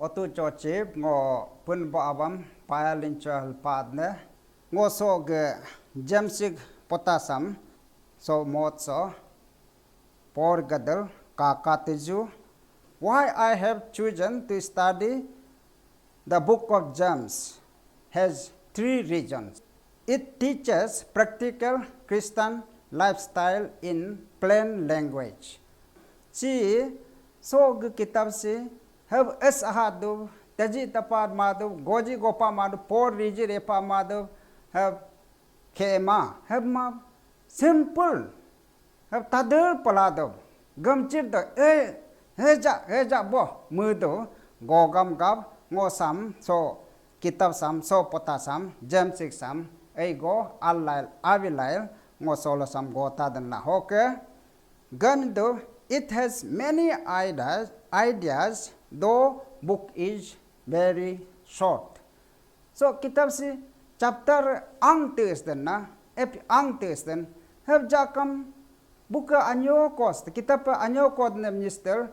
otu chochip ngo pun bo abam payalin chal padne ngo so ge jamsig potasam so mot so por gadal kakatiju. Why I have chosen to study the book of James has three reasons. It teaches practical Christian lifestyle in plain language. Si so ge kitab si have es ahadu taji tapad madu goji gopa madu por riji repa madu have kema have ma simple have tadel palado gamchir do heja bo mudo gogam gab ngo sam so kitab sam so pota sam jam sik sam ei go allail avilail ngo solo sam go tadan na hoke gan do it has many ideas though book is very short. So kitab si chapter ang tes den na ep ang tes den have jakam buka anyo kost kitab anyo kod ne minister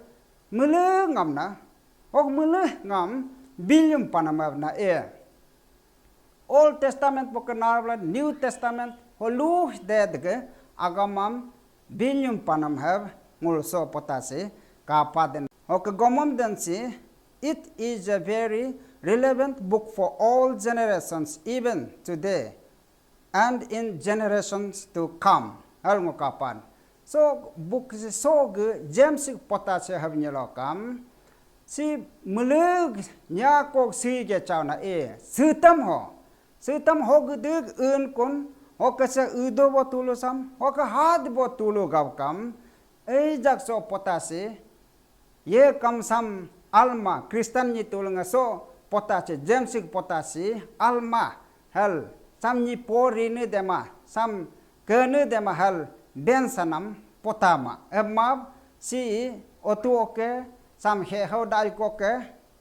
mele ngam na ok mele ngam bilyum panamav na Old Testament book na New Testament holu de agamam bilyum panam have mulso potase kapaden ok gomom den si it is a very relevant book for all generations even today and in generations to come almo kapan so book so ge James potase have nyalokam si mulug nya ko si ge chauna sutam ho gudug un kun ho kasa udo botulo sam ho ka had botulo gavkam ei jakso potase ye kam sam alma Kristen ni tulunga so potase James potase alma hel sam ni pori ne dema sam kene dema hel den sanam potama emma si otu oke sam he ho dai ko ke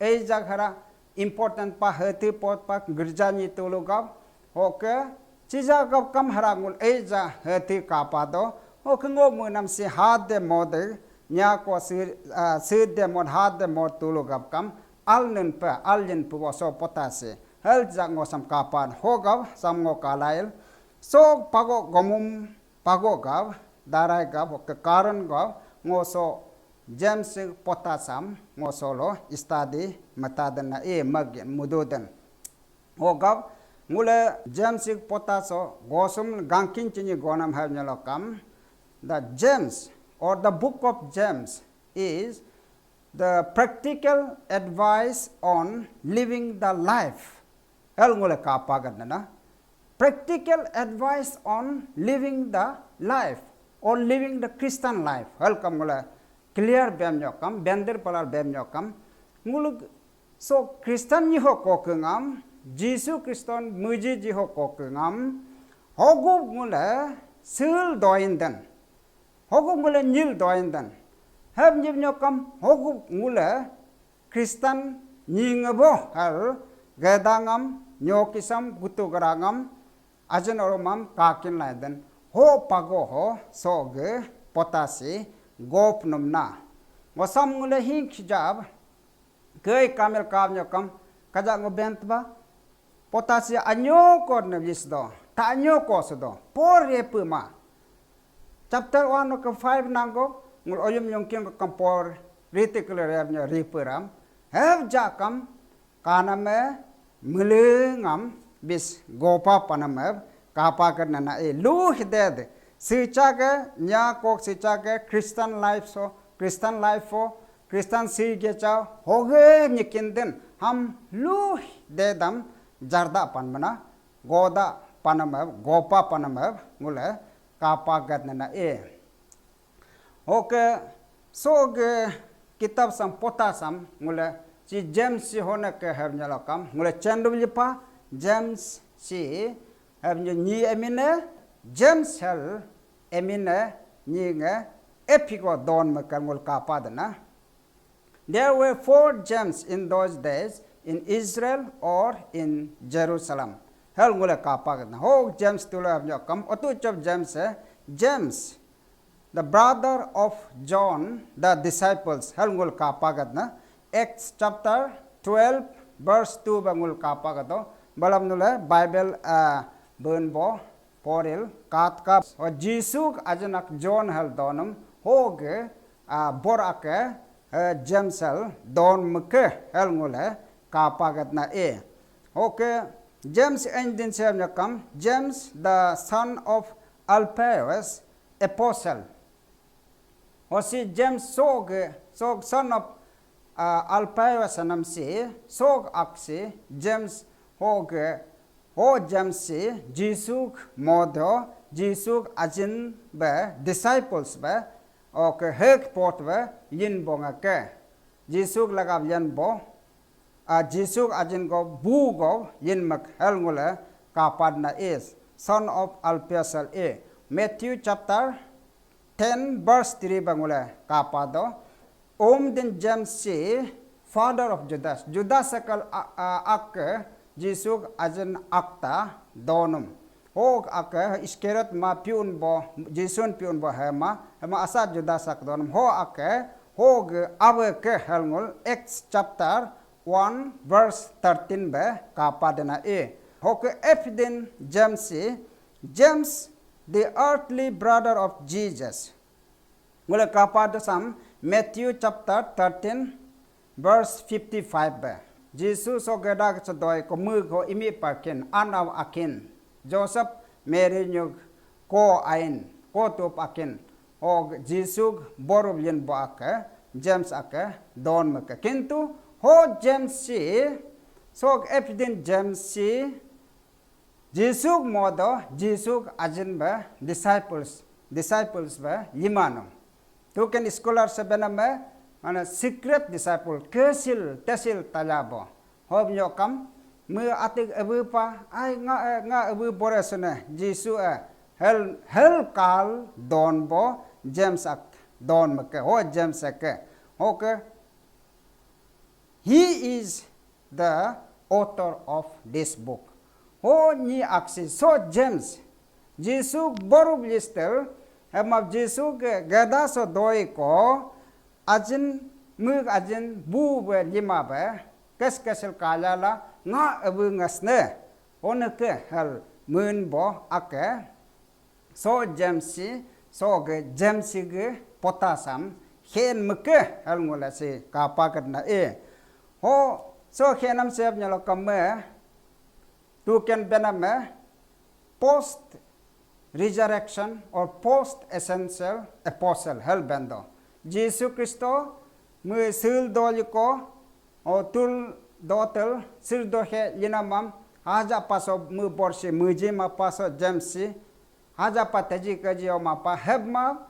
ei jaghara important pa hati pot pa girja ni tulugav oke chija gab kam harangul ei ja hati kapa do ok ngo munam si had de mode nya ko si de mod had de mod tulugab kam alnen pa aljen pu so potase hel ja ngo sam kapan hogav sam ngo kalail so pago gomum pago gav darai gav ok karan gav ngo so James potasam ngo solo study matadan na magyan mudodan hogav ngule James potaso gosum gangkin chini gonam have nyalokam the James or the book of James is the practical advice on living the life el ngule kapagad na practical advice on living the life or living the Christian life el kam ngule clear bem nyokam bender palar bem nyokam ngulu so Christian ni ho ko kengam Jesus Kriston muji ji ho ko kengam hogu ngule sil doindan hogu ngule nyil doindan heb nyib nyokam hogu ngule Kristen nyingabo hal gadangam nyokisam gutugarangam ajan oromam kakin laidan ho pago ho soge potasi gop numna wasam ngule hing khijab kei kamel kam nyokam kaja ngo bentba potasi anyo kod ne visdo ta anyo kosdo por repuma chapter 1 ke 5 nango ngul oyum yongking ko kampor reticular nya riperam have jakam kaname mulengam bis gopa paname kapa karna lu hided sichaga nya kok sichaga Christian life so Christian life for Christian si ge cha hoge nikinden ham lu dedam jarda panmana goda paname gopa paname ngule kapa gadna oke so ge kitab sam pota sam ngule si James si hone ke have nyalakam ngule chandum lipa James si have ni emine James hel emine ni nge epigo don makar ngul kapa dana there were 4 James in those days in Israel or in Jerusalem hel ngule kapa gadna ho James tula have nyakam otu chop James the brother of John the disciples hel ngul kapa gadna Acts chapter 12 verse 2 bangul kapa kato balam nule Bible burn bo poril kat kap o Jisuk ajanak John hal donum hoge bor ake James hal don meke hal ngule kapa kat na okay James engine sem nakam James the son of Alphaeus apostle Osi James sog son of Alphaeus anam si sog aksi James hoge ho James si Jisuk modo Jisuk ajin be disciples be okay hek pot be yin bonga ke Jisuk lagab yan bo Jisuk ajin go bu go yin mak hel ngule kapad na is son of Alphaeus Matthew chapter 10 verse 3 bangule kapado din James si father of Judas Judas sakal ak Jisuk ajin akta donum hog ak Iscariot ma piun bo Jisun piun bo hema asa Judas ak donum ho ak hog awe ke helngul Acts chapter 1 verse 13 be kapadena hog din James si James the earthly brother of Jesus ngule kapad sam Matthew chapter 13 verse 55 be Jesus so gadak chodoi ko mu ko imi parkin anaw akin Joseph Mary nyug ko ain ko to pakin og Jesus borob yen bo ake James ake don maka kintu ho James si so epidin James si Jesus modo Jesus ajin ba disciples ba limano token scholar sebename mana secret disciple kesil tesil talabo hob nyokam mu atik ebu pa ai nga ebu boresone Jisu hel kal don bo James ak don make ho James ak okay he is the author of this book ho ni aksi so James Jisu borub lister hemab Jisu gada so doi ko ajin mug ajin bu be lima be kesel kalala nga abu ngasne onake hal mun bo ake so James so ge James ge potasam hen meke hal ngula si kapakat na ho so henam seb nyalo kamme tu ken bename post resurrection or post essential apostle hel bendo Jesus Kristo mu sil doliko o tul dotel sil dohe linamam haja paso mu borse muji ma paso James haja pataji kaji o mapa hebma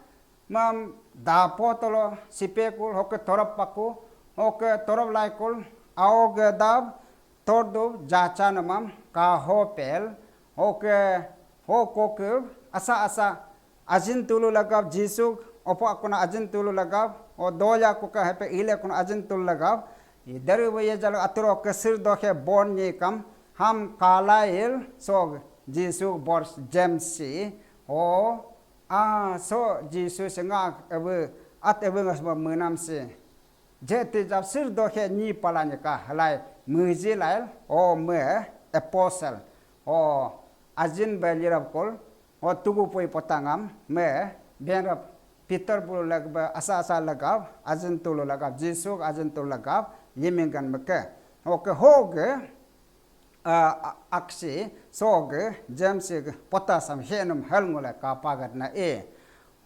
mam da potolo sipekul hoke torap paku hoke torap laikul aog dab tordo jacha namam ka hopel hoke ho koke asa ajin tulu lagab Jisu opo akuna ajin tulu lagab o doya ko ka hepe ile kuna ajin tulu lagab idaru ye jalo atro kesir dohe bon ye kam ham kalail so Jisu bors James o so Jisu senga ebu at ebu ngasma menam si jete jab sir dohe ni palanya ka halai muji lail o me apostle o ajin belirab kol o tugu poi potangam me benrap Peter bulu lagba asa lagab ajin tulu lagab Jisu ajin tulu lagab yemingan meke oke hoge aksi soge James potasam henum helngule kapagat na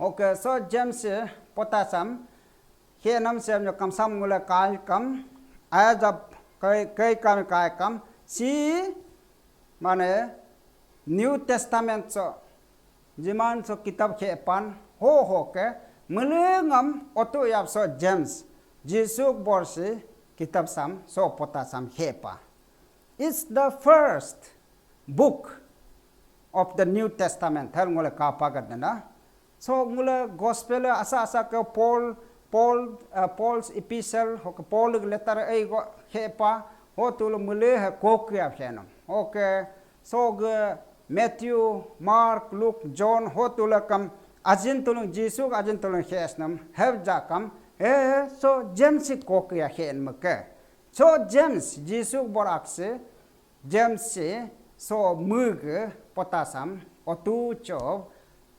oke so James potasam henam sem nyokam sam ngule kai kam ajab kai kam si mane New Testament so jiman so kitab kepan ho ke melengam oto yap so James Jisu borsi kitab sam so potasam hepa it's the first book of the New Testament hel ngole kapagat na so ngule gospel asa ke Paul's epistle ho Paul letter ai go hepa ho tul mule ha kokya phenam okay so Matthew, Mark, Luke, John, ho tulakam ajin tulung Jisu ajin tulung Hesnam have jakam so James kokya hen make so James Jisu borak se James se so mug potasam otu chob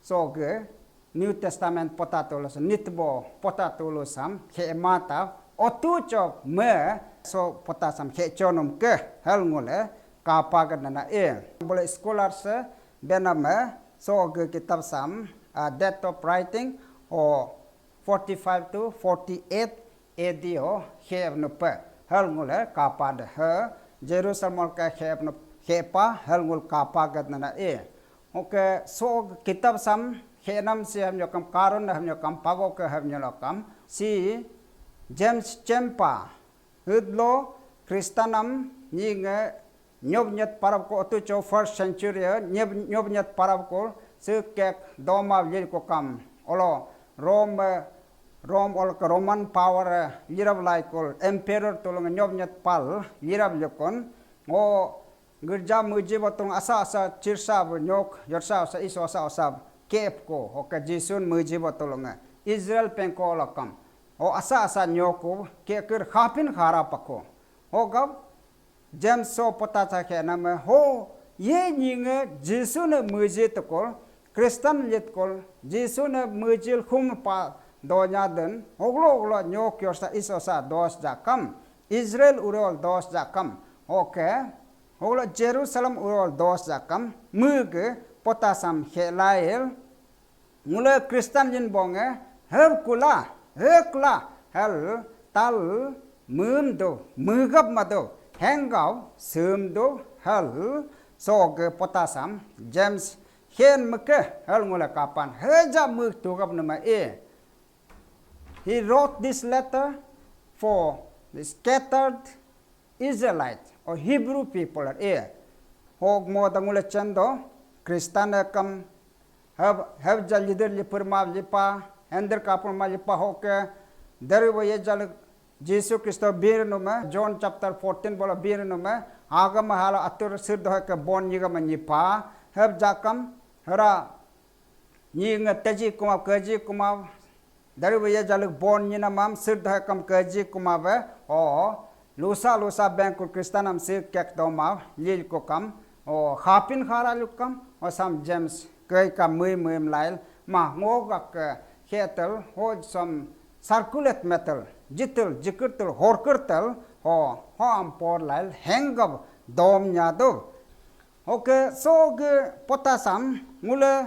so ge New Testament potatolos nitbo potatolosam ke mata otu chob me so potasam ke chonom ke hal ngole kapagan na boleh scholars benama so ge kitab sam date of writing o 45 to 48 AD o kheb no pe hal ngole kapad he Jerusalem ka kheb no khepa hal ngol kapagan na oke so kitab sam khenam se ham yokam karon ham yokam pago ke ham yokam si James Champa hudlo Kristanam nyinge nyobnyat parab ko tu cho first century nyobnyat parab ko se kek doma yel ko kam olo Rome ol Roman power yirab lai ko emperor tolong nyobnyat pal yirab yokon o gerja muji botong asa cirsa nyok yorsa sa iso asa kep ko hoka jisun muji botolonga Israel pengko lakam o asa nyoko ke ker khapin khara pako ho gab James so pota cha ke nam ho ye nyinga jisun muji tokol Kristen lit kol jisun mujil khum pa donya den hoglo nyok yorsa iso sa dos jakam Israel urol dos jakam okay hoglo Jerusalem urol dos jakam muge potasam khelael mula Kristen jin bonge hekla hel tal mumdo mugap mado hengau sumdo hel sog potasam James hen meke hel mula kapan heja mug tugap nama he wrote this letter for the scattered Israelites or Hebrew people hog mo dangula chando Kristen kam have jal lider lipur ma lipa ender kapun ma lipa hoke deru ye jal Jesus Christo bir no me John chapter 14 bola bir no me agam hala atur sir do ke bon yiga ma nipa have jakam hara yinga teji kuma kaji kuma deru ye jal bon yina mam sir do kam kaji kuma ve o lusa bank Kristanam sir kek do ma lil ko kam o khapin khara lukam o sam James cây cam mười lại mà ngô gak khetel ho some circulate metal jikel horkertel ho am por lại hang up dom nya do okay so ge potasam mule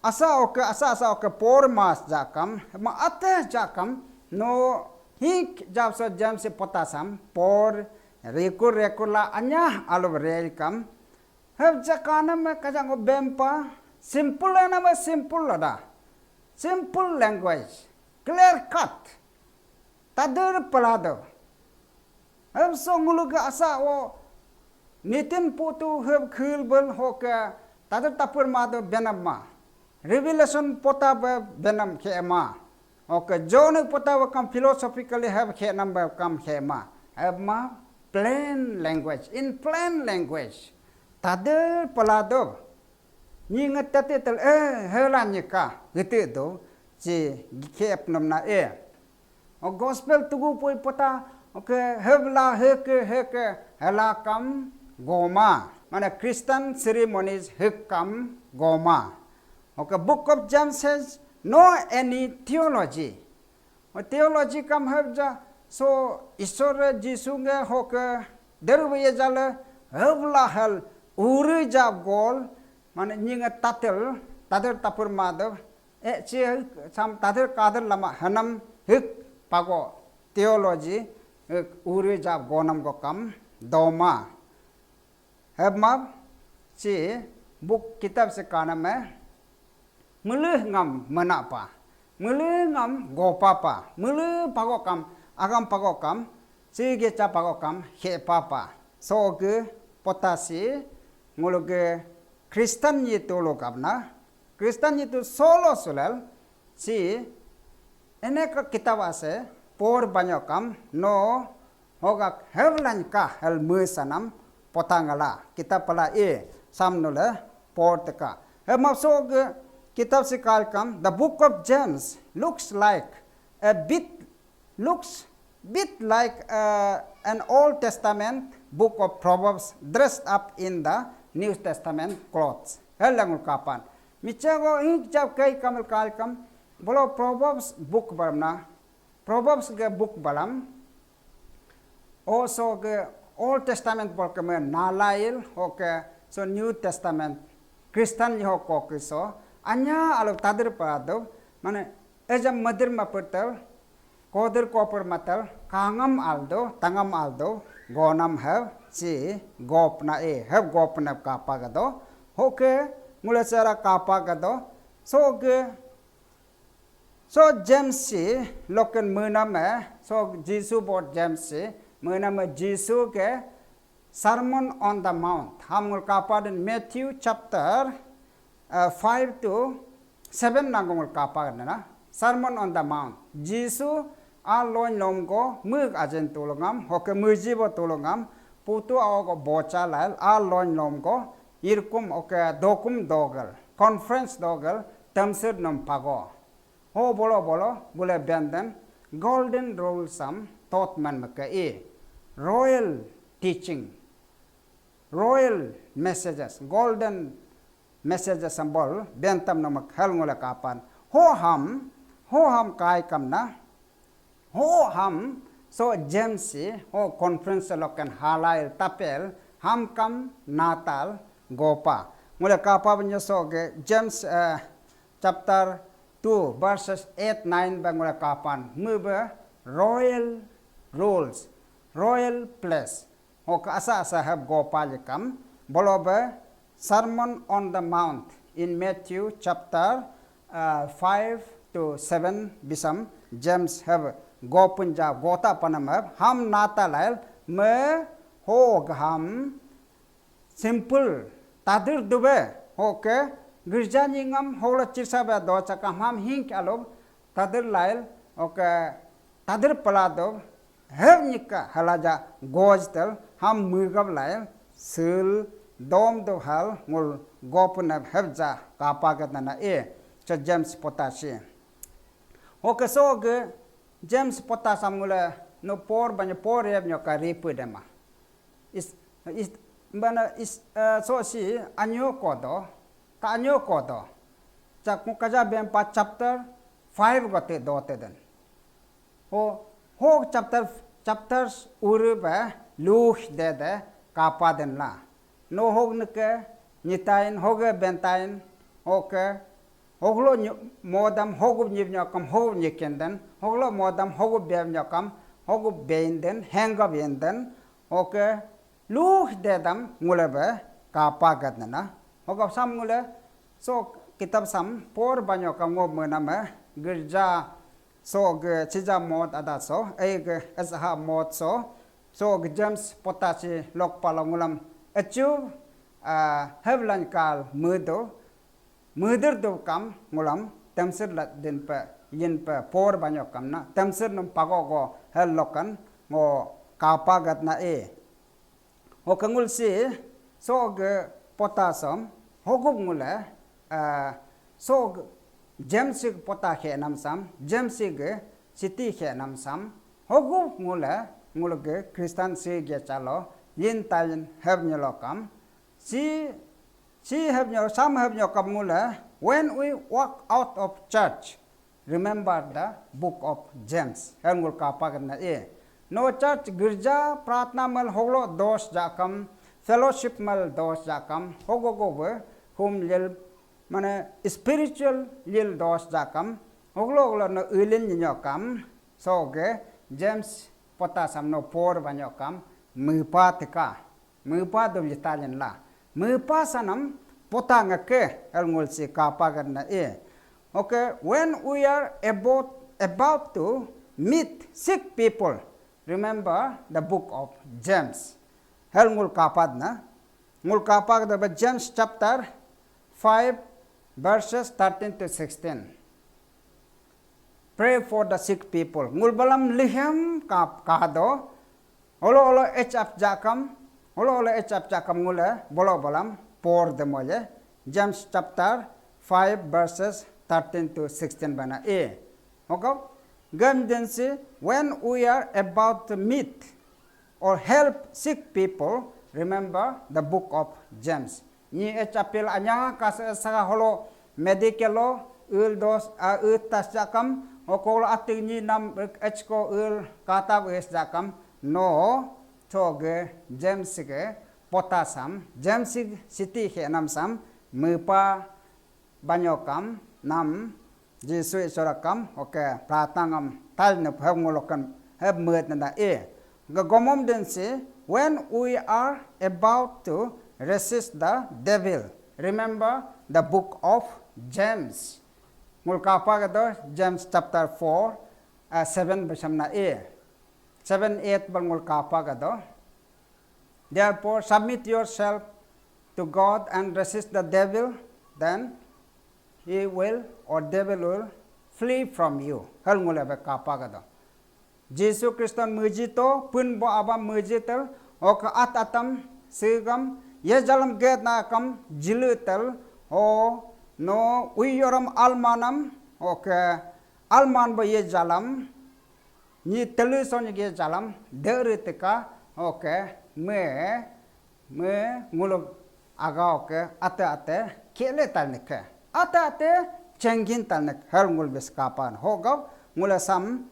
asa oke por mas jakam ma ate jakam no hik japsa James potasam por rekula anya alo relkam have jakana me kajang bempa simple nama simple ada simple language clear cut tader pelado am songulu ga asa o nitin putu heb khilbel hoka tader tapur mado benamma revelation pota benam khema oka jone pota kam philosophically have khe number kam khema have ma plain language in plain language tader pelado nyingat tate tel helan nyeka gitu do si kep namna o gospel tugu poi pota oke hebla heke helakam goma mana Christian ceremonies hekam goma okay book of James says no any theology o theology kam hebja so isore jisunge hoke derwe jale hebla hel uri jab gol mana nyinga tader tapur madav che sam tader kader lama hanam hik pago theology uri jab gonam go kam doma hebma che book kitab se kana me mulu ngam manapa mulu ngam gopapa mulu pago kam agam pago kam sige cha pago kam he papa so ge potasi ngologe Kristen itu lokapna Kristen itu solo sulal si enek kita wase por banyakam no hogak hevlan ka hel musanam potangala kita pala samnole por teka hemapsog kitab sikal kam the book of James looks like a bit like an Old Testament book of Proverbs dressed up in the New Testament clothes. Helangul kapan. Michago ing jab kai kamal kal kam bolo Proverbs book baramna. Proverbs ge book balam. Also ge Old Testament bol kemen nalail okay so New Testament Christian yo ko so anya alo tadir pado mane ejam madir mapertal kodir kopar matal kangam aldo tangam aldo gonam have si gop na e have gop na kapa gado hoke mula cara kapa gado so James si loken muna me so Jesus bot James si muna me Jesus ke Sermon on the Mount hamul kapa in Matthew chapter 5 to 7 nangul kapa na Sermon on the Mount Jesus a loin lom ko mực ajen tulungam hoke muji bo tulungam putu aw ko bocha lal a loin lom ko irkum oke dokum dogal conference dogal tamsir nam pago ho bolo bule benden golden rule sam tot man maka e royal teaching royal messages golden messages sambol bentam namak hal ngula kapan ho ham kai kamna ho ham so James si ho conference lokan halail tapel ham kam natal gopa mula kapa banyo so ge James chapter 2 verses 8 9 bangula kapan mube royal rules royal place ho ka asa have gopa likam bolobe Sermon on the Mount in Matthew chapter 5 to 7 bisam James have go punjab gota panamab ham natalal me hog ham simple tadir dube hoke girja ningam hola chirsa ba do chakam ham hink alob tadir lail oke tadir palado hev nika halaja gojtel ham mugab lail sul dom do hal ngul go punab hevja kapagatana e cho James potashi hoke so ge James potas amula no por banyak por ya nyoka ripu dema is bana is so si anyo kodo ka anyo kodo chak mukaja bem pa chapter 5 gote dote den ho chapters urba luh de kapa den la no hog neke nitain hoge bentain oke hoglo modam hogub nyib nyakam hogub nyikenden hoglo modam hogub bev nyakam hogub beinden hengab yenden oke luh dedam ngulebe kapa gadna hogab sam ngule so kitab sam por banyakam ngob mename girja so ge chija mod ada so ge azha mod so James potachi lok palangulam achu hevlan kal mudur do kam ngulam tamsir la din pa yin pa por banyak kam na tamsir num pago go hel lokan ngo kapa gat na e ho kangul si so ge potasam hogub ngula so James pota khe nam sam James ge city khe nam sam hogub ngula ge Christian se ge chalo yin tayin heb nyalokam some have no kamula. When we walk out of church, remember the book of James. Hengul kapagan na e. No church girja pratna mal hoglo dos jakam fellowship mal dos jakam hogogobe hum lil mane spiritual lil dos jakam hoglo no ulin nyokam soge James potasam no por banyokam mupa do Italian la mupa sanam potanga ke elngul si kapagan na e okay when we are about to meet sick people remember the book of James elngul kapad na ngul kapag da James chapter 5 verses 13 to 16 pray for the sick people ngul balam lihem kahado olo echap jakam ngule bolo balam por de moye James chapter 5 verses 13 to 16 bana e okay gamdensi when we are about to meet or help sick people, remember the book of James. Ni chapel anya kasa holo medicalo ul dos tas jakam okol ating ni nam echko ul kata wes jakam no toge James ke potasam James city he nam sam mupa banyokam nam Jesu sorakam oke pratangam tal ne phangolokan have mud na gomom den se when we are about to resist the devil, remember the book of James. Mulkapa gado James chapter 4 7 basam na 7 8 bang mulkapa gado. Therefore submit yourself to God and resist the devil, then he will or devil will flee from you. Hal mula be kapa gado. Jesu Kristus mujito pun bo abam mujitel oka atatam sigam ye jalam get na kam jilutel o no uyoram almanam oka alman bo ye jalam ni teluson ye jalam deritika oka me ngulog aga oka ate kele talnek ate cengin talnek hal ngul beskapan hogaw ngula sam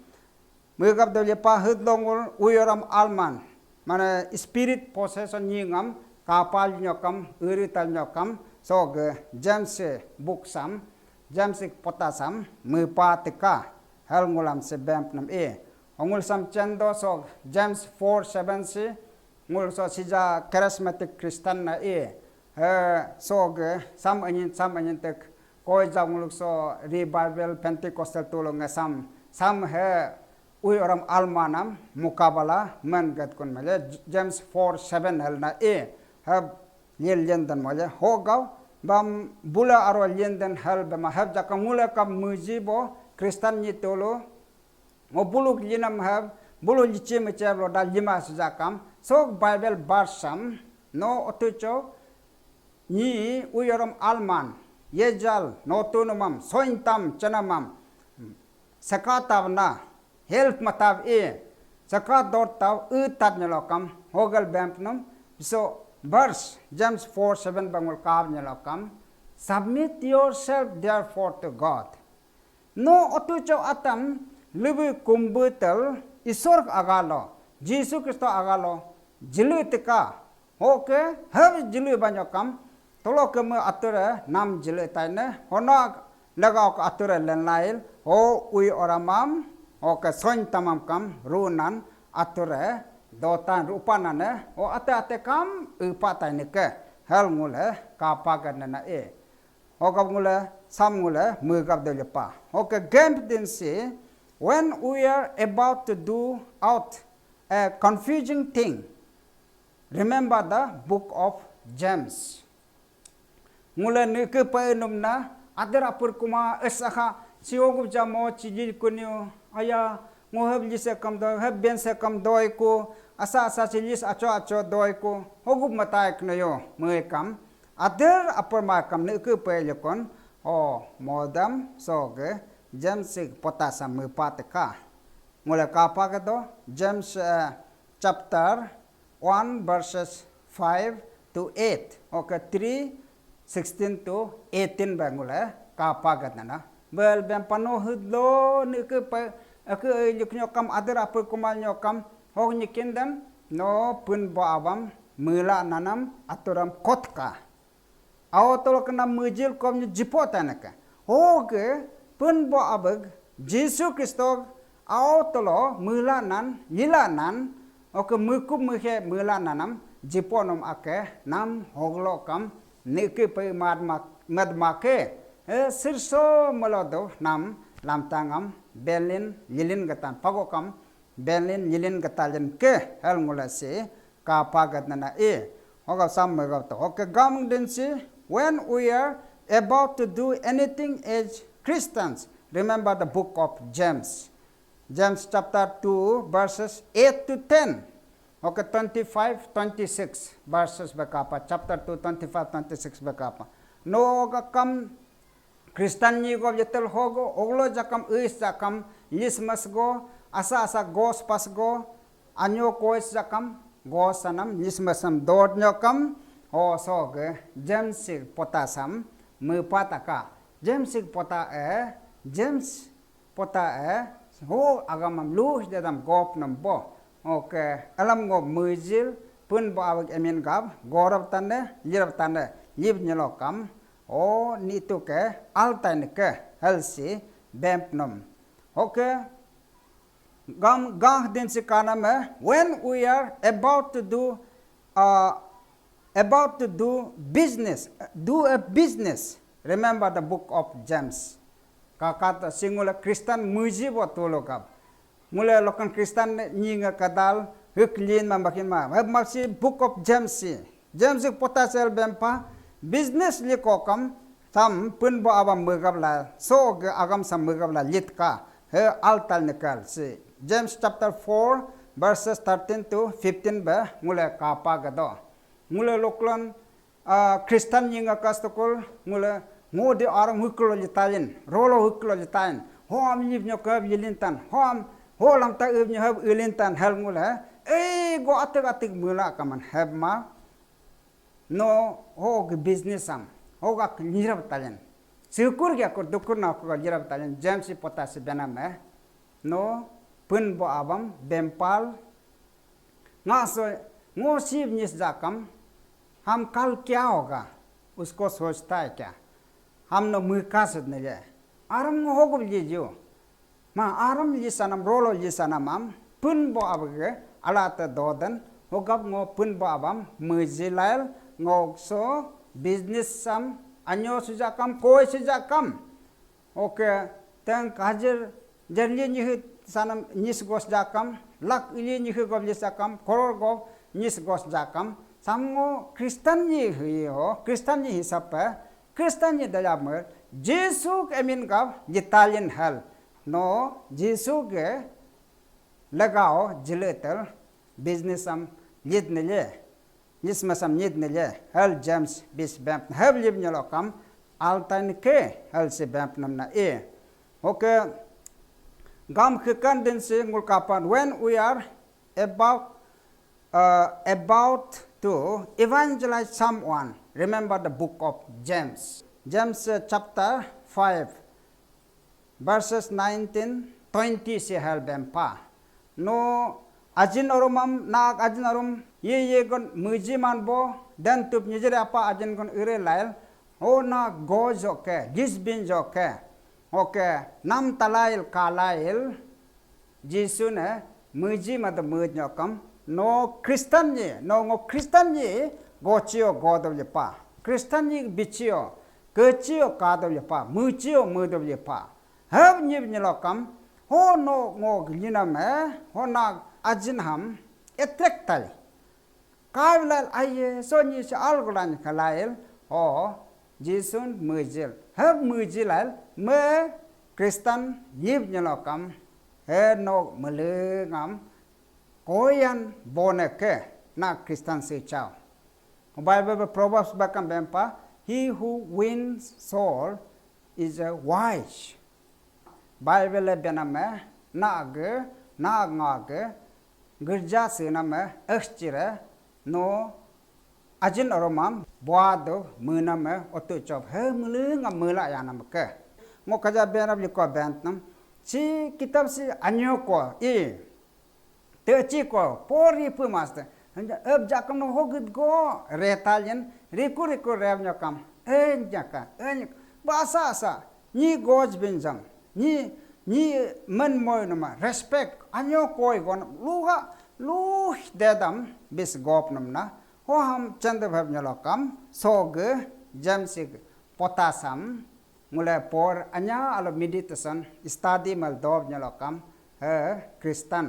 Mugab do lepa hudlongul uyoram alman mana spirit possession nyingam kapal nyokam urital nyokam so ge James book sam James potasam mupa tika hal ngulam se bamp nam ongul sam chendo so James 4:7 si ngul so sija charismatic Christian na so ge sam anyin tek koi jangul so revival Pentecostal tulung sam he Uy orang almanam mukabala man gat kon male James 4:7 hal na hab yelden male hogaw bam bula aro yelden hal bama hab jakam mula kam mujibo Kristan ni tolo mo buluk linam hab bulu liche mecheblo dal lima sujakam sok Bible barsam no otucho ni uy orang alman yejal no tunumam sointam chanamam sakatavna help matav sakat dot tav tat nyalokam hogal bampnum so verse James 4:7 bangul kav nyalokam submit yourself therefore to God no otucho atam libu kumbutel isor agalo Jesu Kristo agalo jilu tika hoke have jilu banyokam tolo keme atura nam jilu taine hono lagaw ka atura lenlail ho ui oramam oke soin tamam kam runan ature dotan rupanane o ate kam upata nike hal ngule kapagan na okap ngule sam ngule mugap de lepa oke gamp din si when we are about to do out a confusing thing remember the book of James ngule nike pa enumna adera purkuma esakha siogub jamo chiji kunyo aya ngohab lise kam do heb ben se kam doi ko asa chilis acho doi ko hogub matai knayo me kam ader apar ma kam ne ke pe lekon o modam soge James potasam me pateka ngole ka pa ka do James chapter 1 verses 5 to 8 okay 3:16 to 18 bangule ka pa ga na bel bem pano hudlo ni ke pa ke nyokam adar apa kumal nyokam hog nyikindan no pun bo abam mula nanam aturam kotka aw tolo kena mujil kom ni jipotanaka hog pun bo abag Jesu Kristo aw tolo mula nan yilanan ok mukum muhe mula nanam jiponom ake nam hoglo kam ni ke pa mad make sirso malodo nam lam tangam belin yilin gatan pagokam belin yilin gatalin ke hal ngulase ka pagat na hoga sam to okay gam din si when we are about to do anything as Christians remember the book of James chapter 2 verses 8 to 10 okay 25-26 verses bakapa chapter 2 25-26 bakapa no kam Kristan ni go jetel hogo oglo jakam is jakam lismas go asa gos pas go anyo kois zakam go sanam nismasam dot nyokam ho so ge James sig potasam mu pataka James sig pota James pota ho agamam lu dedam gop nam bo okay alam go mujil pun bo awak emin gab gorab tande lirab tande lib nyalokam o nitu ke altain ke helsi bempnom okay gam gah din se kana me when we are about to do business do a business remember the book of James kakata singula Kristen muji bo tulokap mula lokan Kristen nyinga kadal huklin mambakin ma masi book of James James potasel bempa business li kokam tam pun bo abam mugab la so agam sam mugab la litka he altal nikal si James chapter 4 verses 13 to 15 ba mula kapa gado mula loklon Kristen yinga kastokol mula ngode aram huklo litalin rolo huklo litain hom liv nyokab yilintan hom holam ta ub nyob yilintan hel mula go atik mula kaman hebma no ho business am ho ga nirab talen syukur gya ko dukur na ko nirab talen James potas benam no pun bo abam bempal ngaso ngosib nis zakam हम कल क्या होगा उसको सोचता है क्या हम न मुका सदने ले आरम होगो लीजियो मां आरम लिसनम रोलो लिसनम हम पुन बो अबगे अलात दोदन होगब ngो पुन बो अबम मुजिलाल ngो सो बिजनेस सम अन्यो सुजाकम कोई सुजाकम ओके तंग काजर जरली नि sanam nis gos jakam lak ili ni gov lisakam koror gov nis gos jakam samgo Kristen ni hiyo Kristen ni hisapa Kristen ni dayamer Jesu emin gav Italian hell no Jesu ge lagao jiletel business am lid nele nismasam lid nele hell James bis bamp have live nyalokam altan ke hell se bamp namna okay gam khikan din se ngulkapan when we are about to evangelize someone remember the book of James chapter 5 verses 19-20 se hel bempa no ajin orumam nak ajin orum ye gon muji manbo dan tup nijere apa ajin gon ire lail o na go joke gisbin joke okay nam talail kalail Jesu ne muji mad muj nyokam no Kristen ni no ngo Kristen ni gochio godo lepa Kristen ni bichio gochio kado lepa mujio mudo lepa have ni nyokam ho no ngo gina me ho na ajin ham etrektal kailal aye so ni se algolan kalail o Jesu mujil have mujilal me Kristen yib nyokam he no melengam koyan boneke na Kristen se chao Bible Proverbs bakam bempa he who wins soul is a wise Bible bename nage nagage girja se name exchire no ajin oromam boado muname otu chop he melengam mela yanam ke mo kaja benab liko bentam si kitab si anyo ko te chi ko pori pu master ab jakam no hogit go retalien riku rev nyakam jaka basa sa ni goj binjam ni man moy no ma respect anyo koi gon luha lu dedam bis gop nam na ho ham chand bhav nyalakam sog jamsig potasam mulai por anya alo meditation study mal dov nyalokam Kristen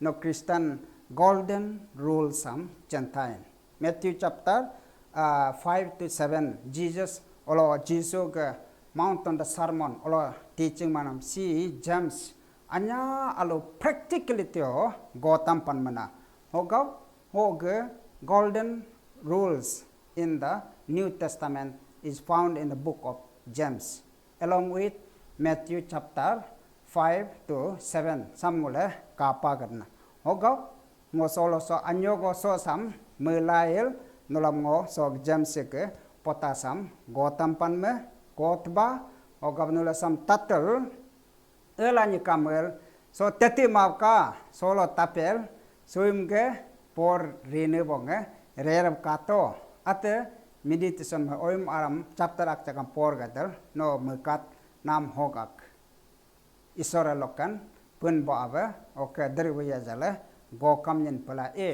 no Kristen golden rules sam chantain Matthew chapter 5 to 7 Jesus olo Jesus ke mountain the sermon olo teaching manam si James anya alo practically teo gotam panmana hoge golden rules in the New Testament is found in the book of James along with Matthew chapter 5 to 7 samule kapa karna hoga ngo solo so anyo go so sam melail nulam ngo so jam se ke potasam gotam pan me gotba o gabnula sam tatel elani kamel so teti mauka solo tapel suim ke por rene bonge rerab kato ate meditation ma oim aram chapter ak chakam por gadal no mekat nam hogak isora lokan pun bo ave oke dari waya jale go kam yen pala e